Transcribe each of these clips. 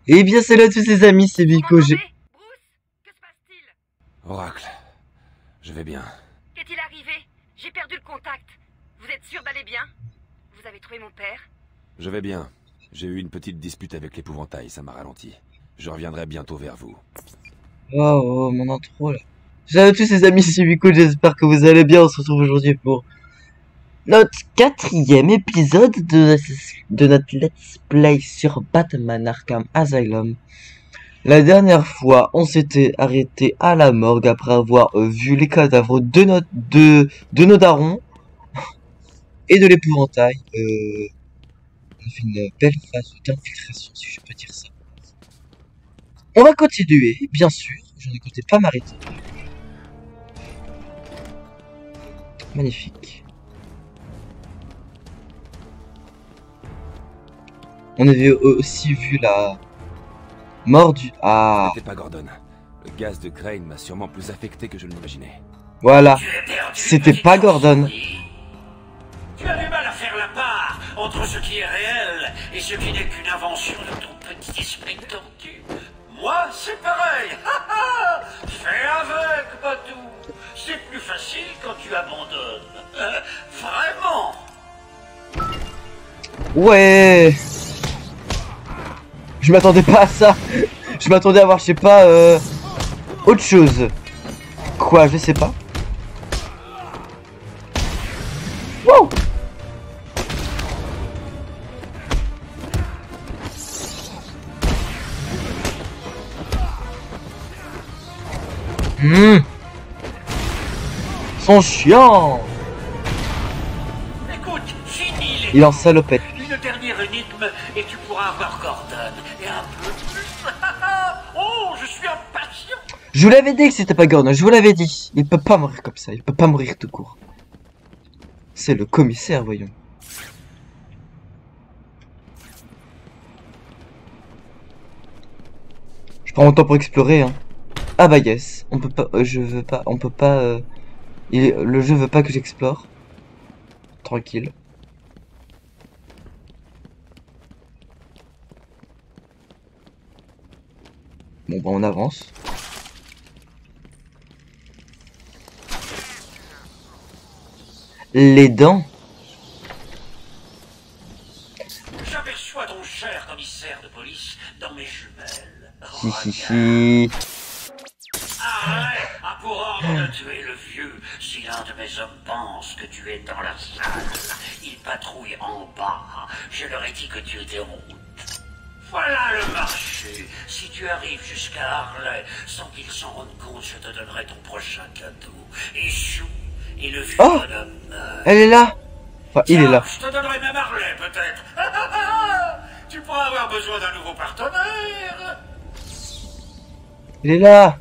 Eh bien salut à tous les amis, c'est Vico. Bruce, que se passe-t-il? Oracle, je vais bien. Qu'est-il arrivé? J'ai perdu le contact. Vous êtes sûr d'aller bien? Vous avez trouvé mon père? Je vais bien. J'ai eu une petite dispute avec l'épouvantail, ça m'a ralenti. Je reviendrai bientôt vers vous. Oh, mon intro là. Salut à tous les amis, c'est Vico, j'espère que vous allez bien. On se retrouve aujourd'hui pour notre 4e épisode de notre Let's Play sur Batman Arkham Asylum. La dernière fois, on s'était arrêté à la morgue après avoir vu les cadavres de nos darons et de l'épouvantail. On a fait une belle phase d'infiltration, si je peux dire ça. On va continuer, bien sûr. Je ne comptais pas m'arrêter. Magnifique. On avait aussi vu la mort du... Ah, C'était pas Gordon. Le gaz de Crane m'a sûrement plus affecté que je ne l'imaginais. voilà. C'était pas Gordon. Tu as du mal à faire la part entre ce qui est réel et ce qui n'est qu'une invention de ton petit esprit tordu. Moi, c'est pareil. Fais avec, Patou. C'est plus facile quand tu abandonnes. Vraiment. Ouais. Je m'attendais pas à ça. Je m'attendais à voir, je sais pas, autre chose. Quoi, je sais pas. Wow. Ils sont chiants. Écoute, finis les... Il en salopette. Une dernière énigme et tu pourras avoir Gordon. Et un peu plus. Oh, je suis impatient. Je vous l'avais dit que c'était pas Gordon, je vous l'avais dit. Il peut pas mourir comme ça, il peut pas mourir tout court. C'est le commissaire, voyons. Je prends mon temps pour explorer, hein. Ah bah yes, on peut pas, je veux pas, on peut pas, le jeu veut pas que j'explore. Tranquille. Bon bah on avance. Les dents. J'aperçois ton cher commissaire de police dans mes jumelles. Hi. Arrête a pour ordre de tuer le vieux. Si l'un de mes hommes pense que tu es dans la salle, il patrouille en bas. Je leur ai dit que tu étais en route. Voilà le marché. Si tu arrives jusqu'à Harley sans qu'ils s'en rendent compte, je te donnerai ton prochain cadeau. Échoue et le vieux Oh, bonhomme meurt. elle est là. Enfin, il est là. Je te donnerai même Harley peut-être. Tu pourras avoir besoin d'un nouveau partenaire. Il est là.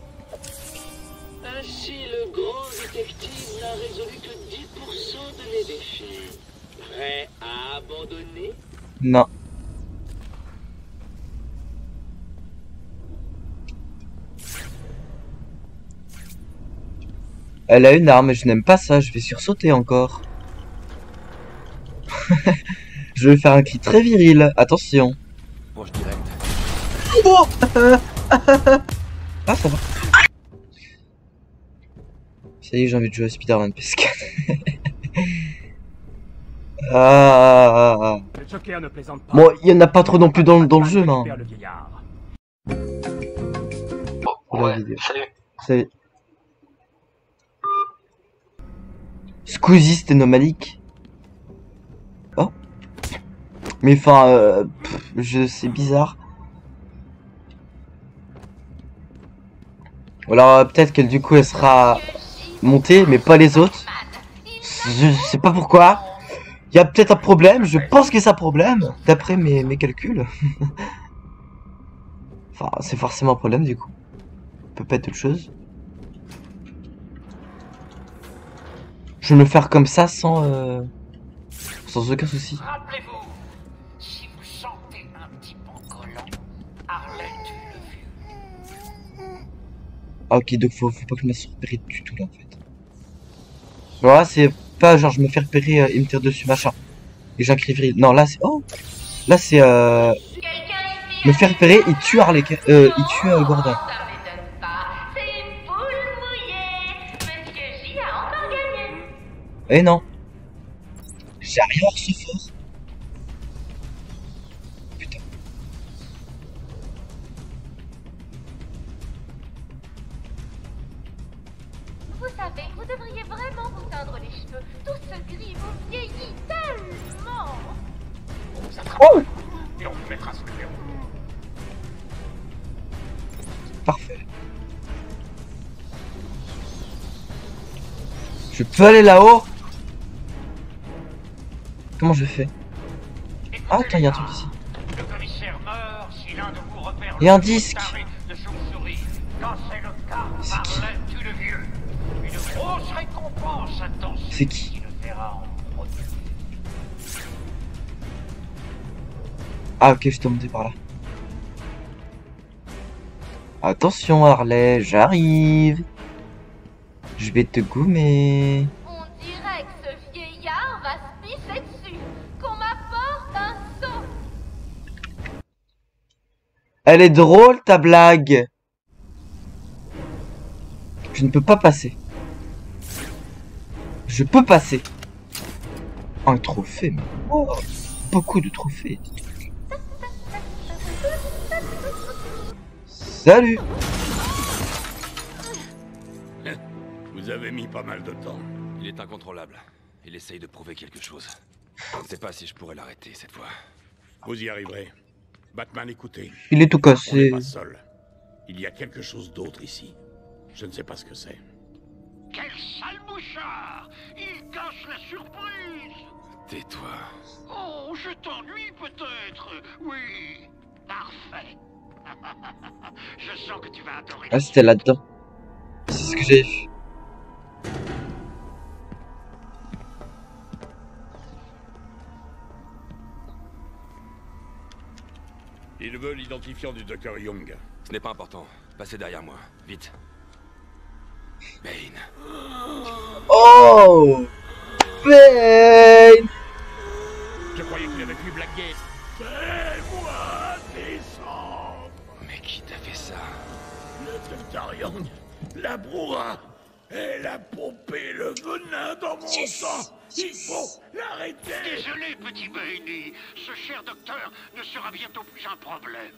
Ainsi, le grand détective n'a résolu que 10% de mes défis. Prêt à abandonner? Non. Elle a une arme et je n'aime pas ça, je vais sursauter encore. Je vais faire un cri très viril, attention. Proche direct. Oh. Ah ça va. Ça y est, j'ai envie de jouer à Spider-Man PS4. Ah. Le Joker ne plaisante pas. Bon, il y en a pas trop non plus dans le jeu, non. Le vieillard. La vidéo. Salut. Salut. Squeezie, c'était nomadique. Oh. Mais enfin, c'est bizarre. Ou alors peut-être qu'elle du coup elle sera montée, mais pas les autres. Je sais pas pourquoi. Il y a peut-être un problème. Je pense que c'est un problème, d'après mes calculs. Enfin, c'est forcément un problème du coup. Peut pas être autre chose. Je vais me le faire comme ça sans aucun souci. Rappelez-vous, si vous sentez un petit pan collant, Harley tue le vieux. Ah ok, donc faut pas que je me fasse repérer du tout là en fait. Voilà, c'est pas genre je me fais repérer, il me tire dessus machin. Et j'ai un cri viril. Non là c'est... Oh. Là c'est Quelqu'un ici? Me faire repérer, il tue Harley, il tue Gordon. Ça m'étonne pas. C'est une poule mouillée. Monsieur J a encore gagné. Eh non. J'ai rien reçu fort. Putain. Vous savez, vous devriez vraiment vous teindre les cheveux. Tout ce gris vous vieillit tellement. Oh! Et on vous mettra sous le verrou. Parfait. Je peux aller là-haut? Comment je fais? Ah, attends, il y a un truc ici. Le commissaire meurt si l'un de vous repère Il y a un le disque. carré de chauve-souris. Quand c'est le cas, C'est qui? Marlène tue le vieux. Une grosse récompense attend C'est celui qui? qui le verra en premier. Ah, ok, je dois monter par là. Attention, Harley, j'arrive. Je vais te goumer. On dirait que ce vieillard va se pisser dessus. Qu'on m'apporte un seau. Elle est drôle, ta blague. Je ne peux pas passer. Je peux passer. Un trophée, mais... Oh, beaucoup de trophées. Salut. Vous avez mis pas mal de temps. Il est incontrôlable. Il essaye de prouver quelque chose. Je ne sais pas si je pourrais l'arrêter cette fois. Vous y arriverez. Batman, écoutez. Il est tout On n'est cassé. pas seul. Il y a quelque chose d'autre ici. Je ne sais pas ce que c'est. Quel sale mouchard! Il cache la surprise! Tais-toi. Oh, je t'ennuie peut-être? Oui, parfait. Je sens que tu vas adorer. Ah, c'était là-dedans. C'est ce que j'ai vu. Il veut l'identifiant du Dr Young. Ce n'est pas important. Passez derrière moi. Vite. Bane. Oh, Bane. Je croyais qu'il avait pu blaguer. Fais-moi descendre. Mais qui t'a fait ça? Le Dr Young la broua. Elle a pompé le venin dans mon sang. Il faut l'arrêter. Désolé, petit Bailey. Ce cher docteur ne sera bientôt plus un problème.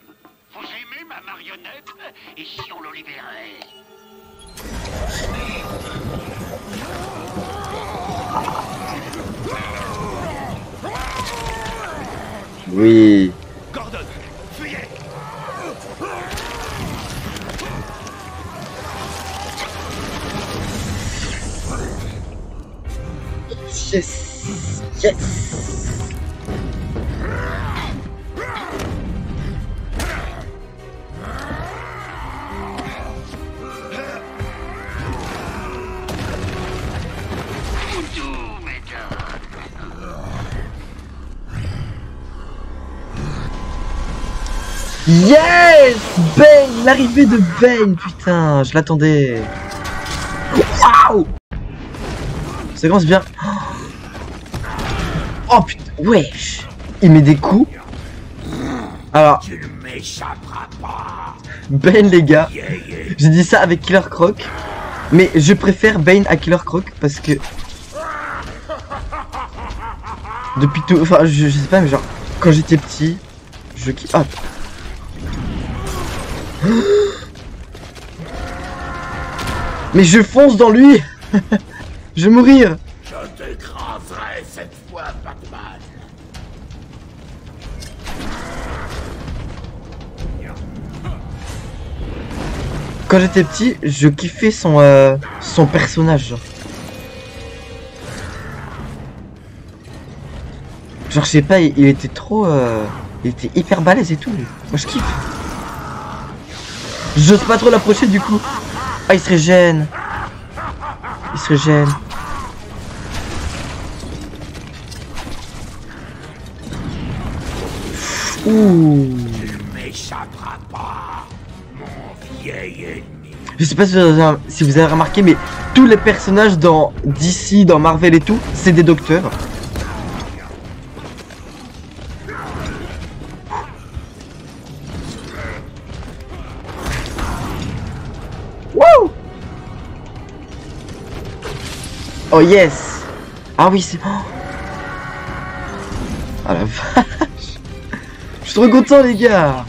Vous aimez ma marionnette? Et si on le libérait? Oui. Gordon, fuyez. Yes. Yes. Tout m'étonne. Yes, Bane, l'arrivée de Bane, putain, je l'attendais. Waouh. Ça commence bien. Oh putain, wesh. Il met des coups. Alors, Tu ne m'échapperas pas. Bane les gars, j'ai dit ça avec Killer Croc, mais je préfère Bane à Killer Croc parce que depuis tout, enfin je sais pas, mais genre quand j'étais petit, je kiffe. Ah. Mais je fonce dans lui. Je vais mourir. Je t'écraserai cette fois, Batman. Quand j'étais petit, je kiffais son personnage. Genre je sais pas, il était trop, il était hyper balèze et tout. Lui. Moi je kiffe. J'ose pas trop l'approcher du coup. Ah il se régène. Il se régène. Ouh. Tu ne m'échapperas pas, mon vieil ennemi. Je sais pas si vous avez remarqué, mais tous les personnages dans DC, dans Marvel et tout, c'est des docteurs. Oh yes. Ah oui, c'est... Oh. Ah la vache. Je suis trop content les gars.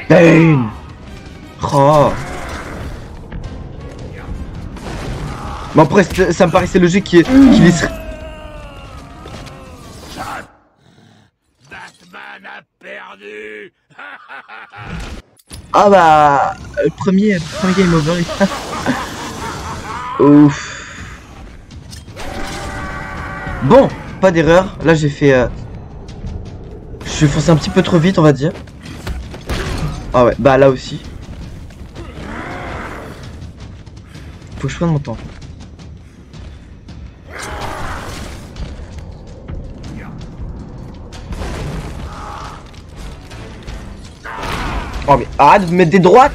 Bane. Oh. Mais après, ça me paraissait logique qu'il laisserait... Batman a perdu. Ah bah... Le premier game over. Ouf. Bon, pas d'erreur. Là j'ai fait... Je suis foncé un petit peu trop vite on va dire. Ah ouais, bah là aussi. Faut que je prenne mon temps. Oh mais arrête de me mettre des droites.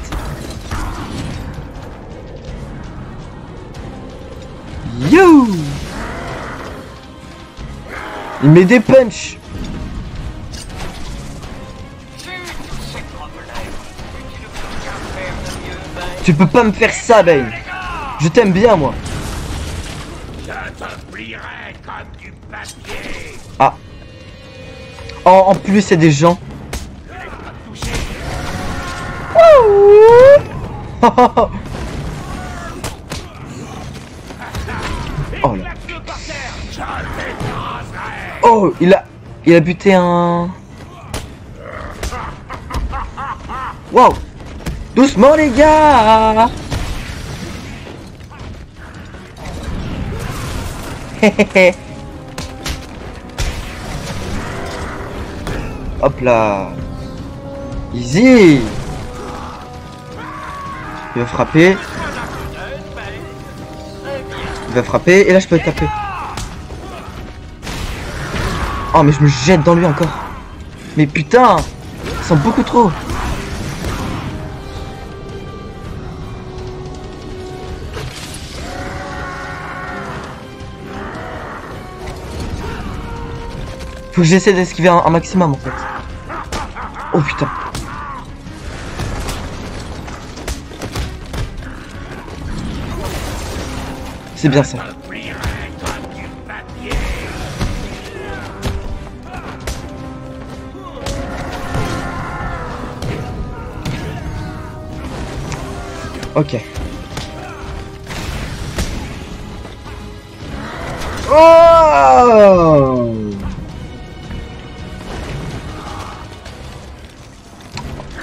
Yo. Il met des punch. Tu peux pas me faire ça, Bane. Je t'aime bien, moi. Je te plierai comme du papier. Ah. En plus, c'est des gens. Oh là. Oh, il a buté un... Wow. Doucement les gars. Hop là. Easy. Il va frapper. Il va frapper. Et là je peux taper. Oh mais je me jette dans lui encore. Mais putain. Ils sont beaucoup trop. Faut que j'essaie d'esquiver un maximum en fait. Oh putain. C'est bien ça. Ok. Oh!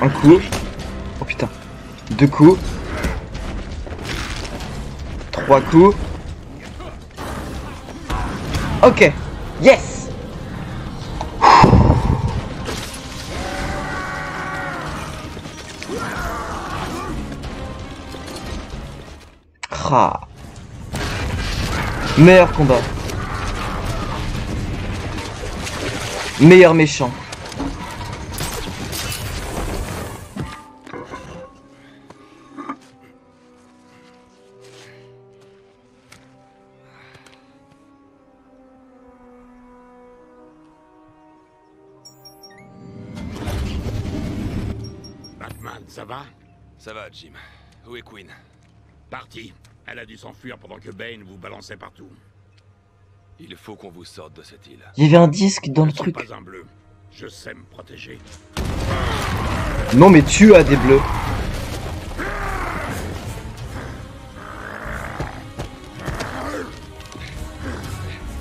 Un coup. Oh putain. 2 coups. 3 coups. Ok. Yes. Ah. Meilleur combat. Meilleur méchant. Batman, ça va? Ça va, Jim. Où est Queen? Parti. Elle a dû s'enfuir pendant que Bane vous balançait partout. Il faut qu'on vous sorte de cette île. Il y avait un disque dans le Je suis truc. pas un bleu. Je sais me protéger. Non mais tu as des bleus.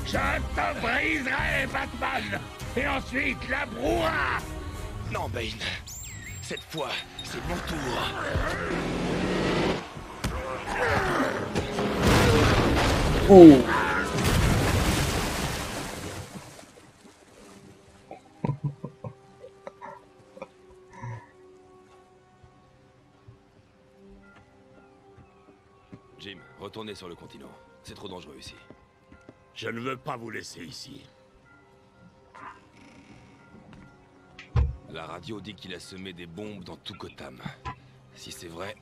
Je te briserai, Batman. Et ensuite, la brouhaha. Non, Bane. Cette fois, c'est mon tour. Oh. Jim, retournez sur le continent. C'est trop dangereux ici. Je ne veux pas vous laisser ici. La radio dit qu'il a semé des bombes dans tout Gotham. Si c'est vrai,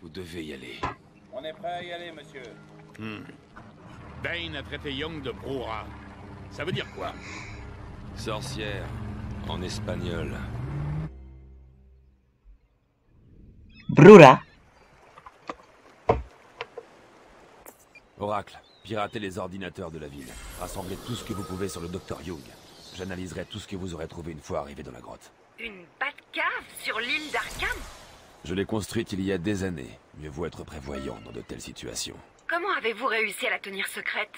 vous devez y aller. On est prêt à y aller, monsieur. Bane a traité Young de brouhaha. Ça veut dire quoi? Sorcière, en espagnol. Brura. Oracle, piratez les ordinateurs de la ville. Rassemblez tout ce que vous pouvez sur le Dr Young. J'analyserai tout ce que vous aurez trouvé une fois arrivé dans la grotte. Une Batcave sur l'île d'Arkham? Je l'ai construite il y a des années. Mieux vaut être prévoyant dans de telles situations. Comment avez-vous réussi à la tenir secrète?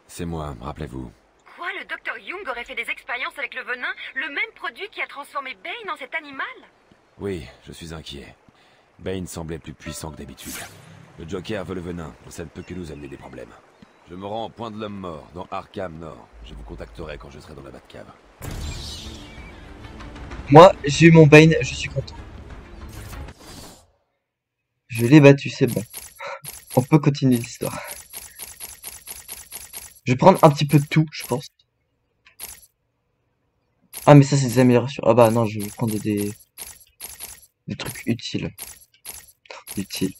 C'est moi, rappelez-vous. Quoi, le Dr Young aurait fait des expériences avec le venin? Le même produit qui a transformé Bane en cet animal? Oui, je suis inquiet. Bane semblait plus puissant que d'habitude. Le Joker veut le venin, et ça ne peut que nous amener des problèmes. Je me rends au point de l'homme mort, dans Arkham Nord. Je vous contacterai quand je serai dans la Batcave. Moi, j'ai eu mon Bane, je suis content. Je l'ai battu, c'est bon. On peut continuer l'histoire. Je vais prendre un petit peu de tout, je pense. Ah, mais ça, c'est des améliorations. Ah bah non, je vais prendre des trucs utiles. Utiles.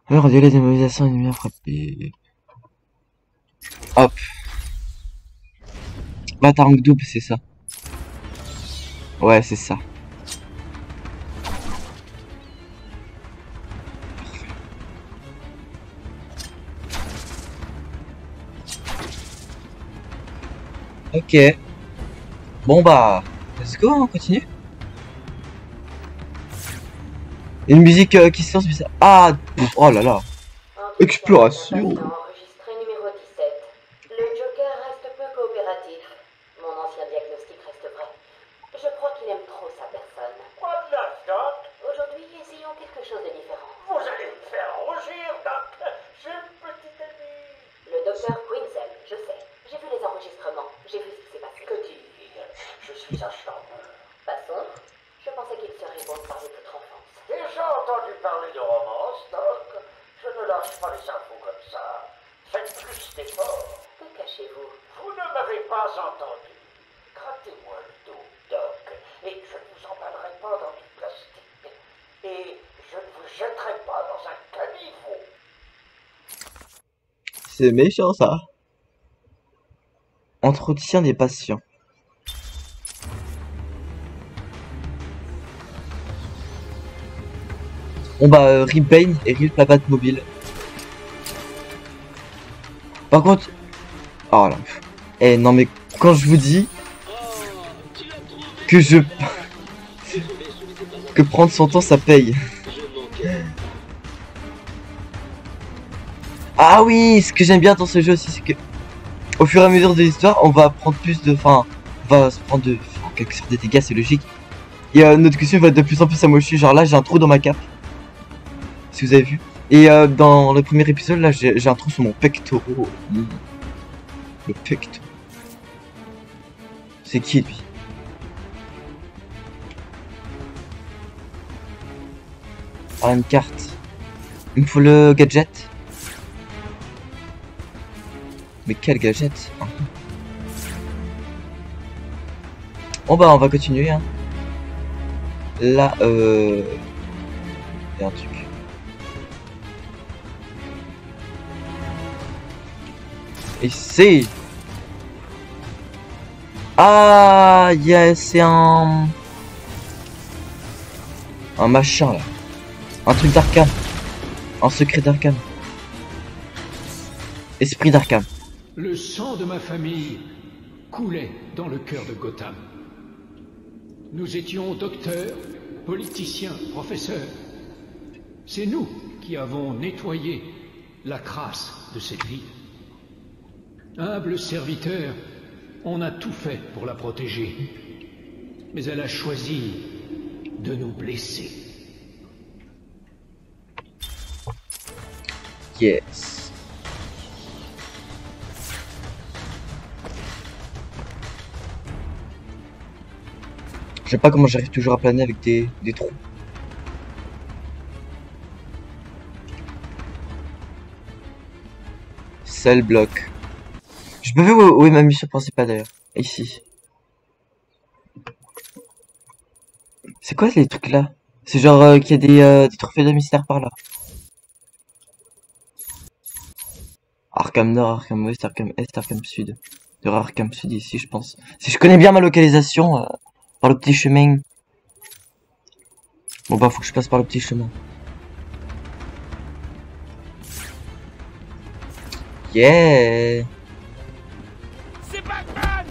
Alors, radioler les démobilisations ennemies à frapper. Hop. Bâtard double, c'est ça. Ouais, c'est ça. Ok. Bon bah, let's go, on continue. Une musique qui se lance, mais ça... Ah, oh là là. Exploration. Enregistré numéro 17. Le Joker reste peu coopératif. Mon ancien diagnostic reste vrai. Je crois qu'il aime trop sa personne. Quoi de la Doc? Aujourd'hui, essayons quelque chose de différent. Vous allez me faire rougir, Doc. J'ai une petite amie. Le docteur Quinzel, je sais. J'ai vu les enregistrements. J'ai vu ce qui s'est passé. Que dire? Je suis un charmeur. Passons. Je pensais qu'il serait bon de parler de votre enfance. Déjà entendu parler de romance, Doc. Je ne lâche pas les infos comme ça. Faites plus d'efforts. Que cachez-vous? Vous ne m'avez pas entendu. Grattez-moi le dos, Doc, et je ne vous emballerai pas dans du plastique. Et je ne vous jetterai pas dans un caniveau. C'est méchant ça. Entretien des patients. Bon bah Rip Bane et Rip la Batmobile. Par contre... Oh là. Eh non mais quand je vous dis que je... que prendre son temps ça paye. Ah oui, ce que j'aime bien dans ce jeu aussi, c'est que au fur et à mesure de l'histoire, on va prendre plus de... Enfin, on va se prendre de... En quelque sorte des dégâts, c'est logique. Et notre costume va de plus en plus amoché. Genre là, j'ai un trou dans ma cape. Si vous avez vu. Et dans le premier épisode, là, j'ai un trou sur mon pectoral. Le pectoral. C'est qui, lui? Ah, une carte. Il me faut le gadget. Mais quel gadget hein. Bon bah on va continuer hein. Là il y a un truc. Ici. Ah c'est un machin là. Un truc d'Arkham. Un secret d'Arkham. Esprit d'Arkham. Le sang de ma famille coulait dans le cœur de Gotham. Nous étions docteurs, politiciens, professeurs. C'est nous qui avons nettoyé la crasse de cette ville. Humble serviteur, on a tout fait pour la protéger. Mais elle a choisi de nous blesser. Yes. Je sais pas comment j'arrive toujours à planer avec des trous. Seul bloc. Je peux voir où est ma mission principale d'ailleurs. Ici. C'est quoi les trucs là? C'est genre qu'il y a des trophées de mystère par là. Arkham Nord, Arkham Ouest, Arkham Est, Arkham Sud. Il y aura Arkham Sud ici je pense. Si je connais bien ma localisation par le petit chemin. Bon bah faut que je passe par le petit chemin. Yeah. C'est Batman!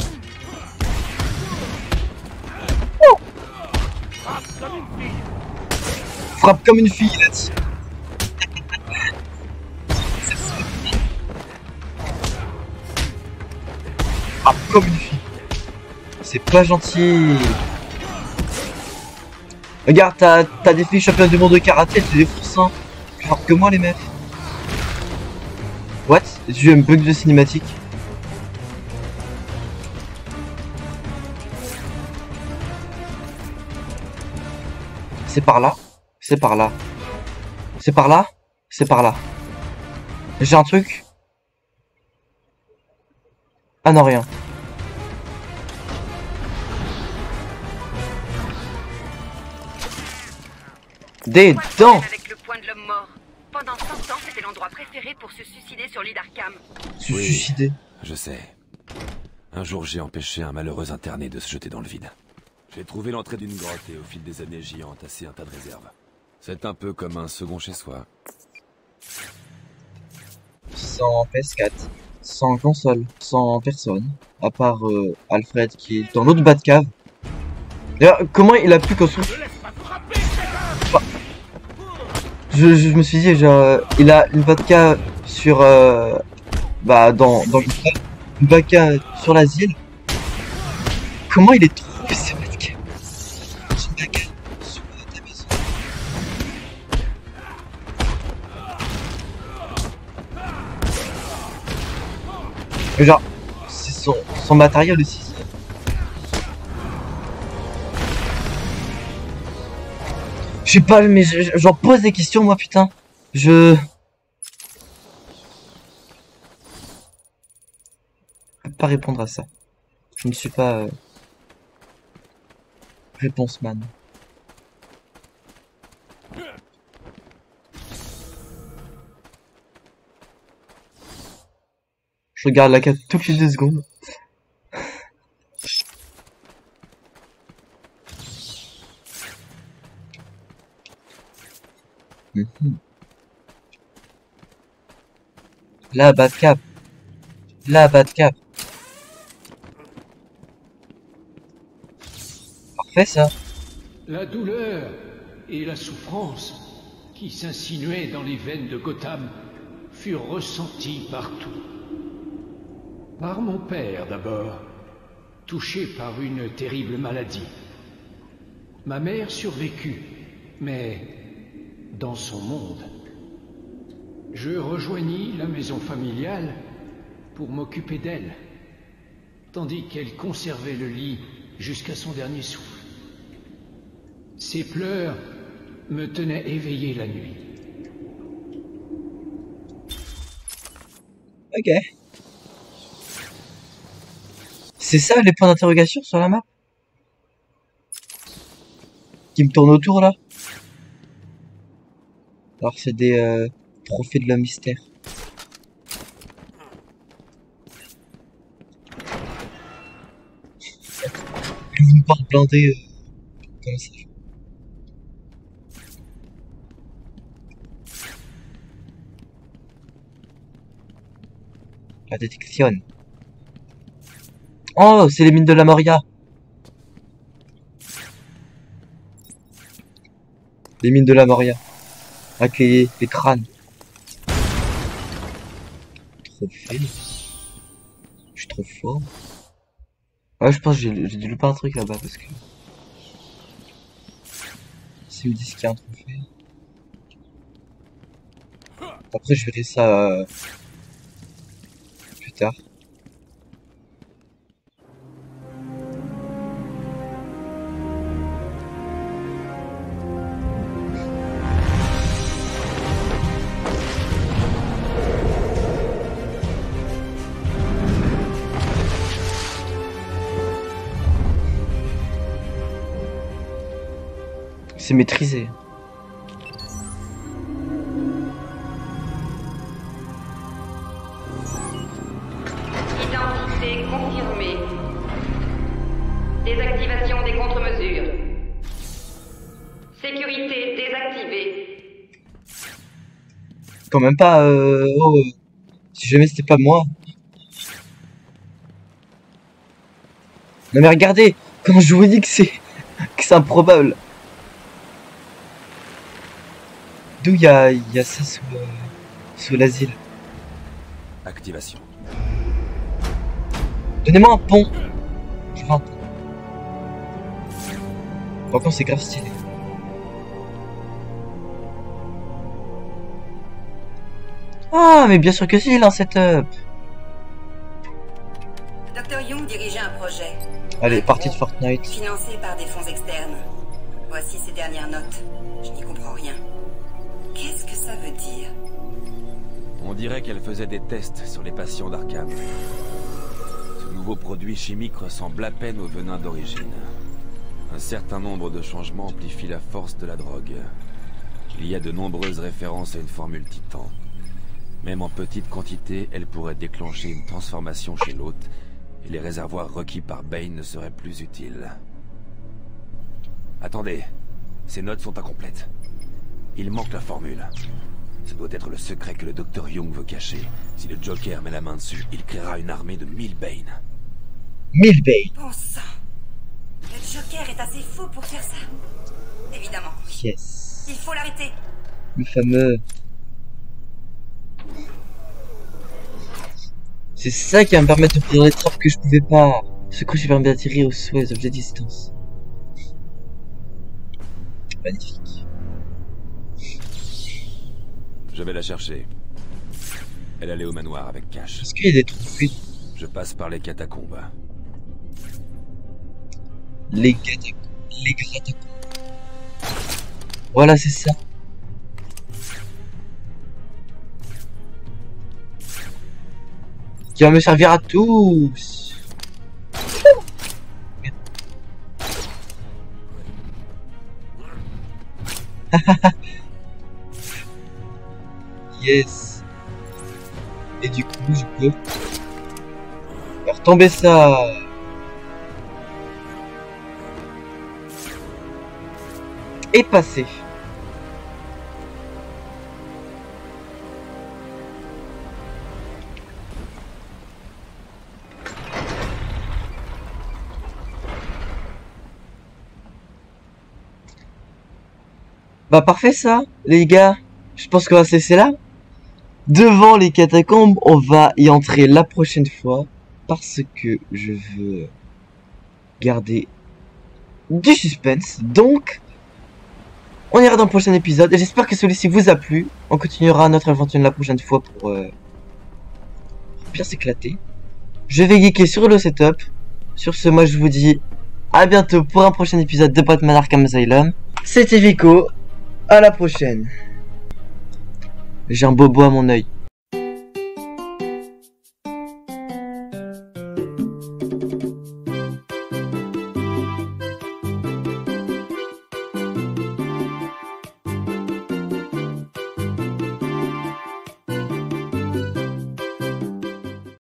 Frappe comme une fille! Frappe comme une fille, il a dit. Frappe comme une fille. C'est pas gentil. Regarde, t'as des filles championnes du monde de karaté, elles te défoncent, hein. Plus fort que moi, les meufs. What? J'ai eu un bug de cinématique. C'est par là. C'est par là. C'est par là. C'est par là. J'ai un truc. Ah non, rien. Des dents. Avec le point de l'homme mort. Pendant 100 ans, c'était l'endroit préféré pour se suicider sur l'île d'Arkham. Se suicider. Je sais. Un jour, j'ai empêché un malheureux interné de se jeter dans le vide. J'ai trouvé l'entrée d'une grotte et au fil des années, j'y ai entassé un tas de réserves. C'est un peu comme un second chez soi. Sans PS4, sans console, sans personne, à part Alfred qui est dans l'autre Batcave. D'ailleurs, comment il a pu construire... Enfin, je me suis dit, genre, il a une Batcave sur... bah, dans le... Une Batcave sur l'asile. Comment il est trouvé ces Batcaves? Une Batcave sur ta maison. Genre, c'est son matériel aussi. Je sais pas, mais j'en pose des questions, moi, putain. Je peux pas répondre à ça. Je ne suis pas réponse man. Je regarde la carte toutes les 2 secondes. La Batcave. La Batcave. Parfait ça. La douleur et la souffrance qui s'insinuaient dans les veines de Gotham furent ressenties partout. Par mon père d'abord, touché par une terrible maladie. Ma mère survécut, mais dans son monde. Je rejoignis la maison familiale pour m'occuper d'elle, tandis qu'elle conservait le lit jusqu'à son dernier souffle. Ses pleurs me tenaient éveillé la nuit. Ok. C'est ça les points d'interrogation sur la map? Qui me tournent autour là? Alors c'est des trophées de l'homme mystère. Une porte blindée comme ça. La détection. Oh, c'est les mines de la Moria. Les mines de la Moria. Avec les crânes. Trop fait. Je suis trop fort. Ouais, je pense que j'ai dû louper un truc là-bas parce que... S'ils me disent qu'il y a un trophée... Après, je verrai ça... plus tard. C'est maîtrisé. Identité confirmée. Désactivation des contre-mesures. Sécurité désactivée. Quand même pas... Si jamais c'était pas moi. Non mais regardez, quand je vous dis que c'est improbable. D'où il y a ça sous l'asile. Activation. Donnez-moi un pont. Je veux un pont. Par contre c'est grave stylé. Ah mais bien sûr que si, il a un setup. Dr. Young dirigeait un projet. Allez, partie de Fortnite. Financé par des fonds externes. Voici ses dernières notes. Je n'y comprends rien. Qu'est-ce que ça veut dire? On dirait qu'elle faisait des tests sur les patients d'Arkham. Ce nouveau produit chimique ressemble à peine au venin d'origine. Un certain nombre de changements amplifient la force de la drogue. Il y a de nombreuses références à une formule titan. Même en petite quantité, elle pourrait déclencher une transformation chez l'hôte, et les réservoirs requis par Bane ne seraient plus utiles. Attendez, ces notes sont incomplètes. Il manque la formule. Ce doit être le secret que le Dr. Young veut cacher. Si le Joker met la main dessus, il créera une armée de 1000 Bane. 1000 Bane. Bon sang. Le Joker est assez fou pour faire ça. Évidemment. Yes. Il faut l'arrêter. Le fameux... C'est ça qui va me permettre de faire les trappes que je pouvais pas. Ce crush qui permet d'attirer au souhait les objets de distance. Magnifique. Je vais la chercher. Elle allait au manoir avec Cash. Est-ce qu'il y a des trucs? Je passe par les catacombes. Les catacombes. Les catacombes. Voilà, c'est ça. Qui va me servir à tous. Yes. Et du coup, je peux faire tomber ça. Et passer. Bah parfait ça, les gars. Je pense qu'on va se laisser là. Devant les catacombes, on va y entrer la prochaine fois. Parce que je veux garder du suspense. Donc, on ira dans le prochain épisode. Et j'espère que celui-ci vous a plu. On continuera notre aventure la prochaine fois pour bien s'éclater. Je vais geeker sur le setup. Sur ce, moi je vous dis à bientôt pour un prochain épisode de Batman Arkham Asylum. C'était Vico. À la prochaine. J'ai un bobo à mon œil.